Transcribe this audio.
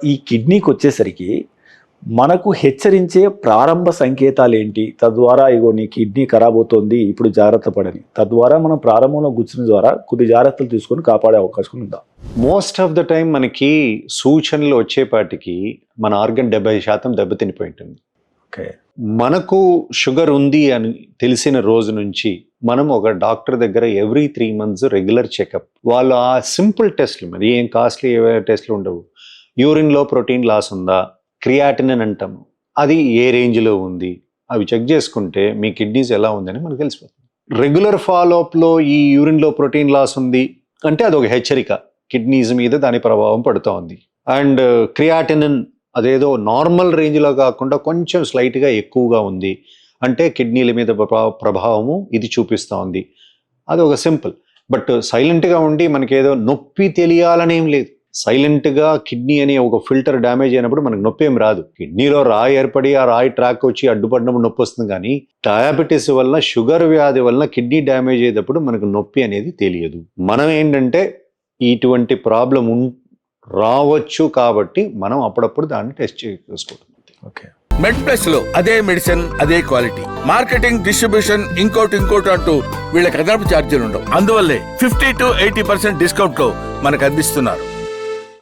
ఈ కిడ్నీకి వచ్చేసరికి మనకు హెచ్చరించే ప్రారంభ సంకేతాలు ఏంటి? తద్వారా ఇగో నీ కిడ్నీ ఖరాబ్ అవుతుంది, ఇప్పుడు జాగ్రత్త పడని. తద్వారా మనం ప్రారంభంలో గుర్చిన ద్వారా కొద్ది జాగ్రత్తలు తీసుకొని కాపాడే అవకాశం ఉందా? మోస్ట్ ఆఫ్ ద టైం మనకి సూచనలు వచ్చేపాటికి మన ఆర్గన్ 70% దెబ్బతినిపోయి ఉంటుంది. ఓకే. మనకు షుగర్ ఉంది అని తెలిసిన రోజు నుంచి మనం ఒక డాక్టర్ దగ్గర ఎవ్రీ 3 months రెగ్యులర్ చెకప్. వాళ్ళు ఆ సింపుల్ టెస్ట్లు, మరి ఏం కాస్ట్లీ టెస్ట్లు ఉండవు. యూరిన్లో ప్రోటీన్ లాస్ ఉందా, క్రియాటినిన్ అంటాము, అది ఏ రేంజ్లో ఉంది, అవి చెక్ చేసుకుంటే మీ కిడ్నీస్ ఎలా ఉందని మనకు తెలిసిపోతుంది. రెగ్యులర్ ఫాలోఅప్లో ఈ యూరిన్లో ప్రోటీన్ లాస్ ఉంది అంటే అది ఒక హెచ్చరిక, కిడ్నీస్ మీద దాని ప్రభావం పడుతూ ఉంది. అండ్ క్రియాటినిన్ అదేదో నార్మల్ రేంజ్లో కాకుండా కొంచెం స్లైట్గా ఎక్కువగా ఉంది అంటే కిడ్నీల మీద ప్రభావము ఇది చూపిస్తూ ఉంది. అది ఒక సింపుల్. బట్ సైలెంట్గా ఉండి మనకేదో నొప్పి తెలియాలనేం లేదు. సైలెంట్గా కిడ్నీ అనే ఒక ఫిల్టర్ డ్యామేజ్ అయినప్పుడు మనకు నొప్పి ఏం రాదు. కిడ్నీలో రాయి ఏర్పడి ఆ రాయి ట్రాక్ వచ్చి అడ్డుపడినప్పుడు నొప్పి వస్తుంది. కానీ డయాబెటీస్ వల్ల, షుగర్ వ్యాధి వల్ల కిడ్నీ డ్యామేజ్ అయ్యేటప్పుడు మనకు నొప్పి అనేది తెలియదు. మనం ఏంటంటే ఇటువంటి ప్రాబ్లం రావచ్చు కాబట్టి మనం అప్పుడప్పుడు దాన్ని టెస్ట్ చేసుకోవడం. ఓకే. మెడ్ ప్లస్ లో అదే మెడిసిన్, అదే క్వాలిటీ, మార్కెటింగ్, డిస్ట్రిబ్యూషన్, ఇంకోటి అంటూ వీళ్ళకి అదనపు ఛార్జీలు ఉండవు. అందువల్లే 50 to 80% డిస్కౌంట్ లో మనకు అందిస్తున్నారు.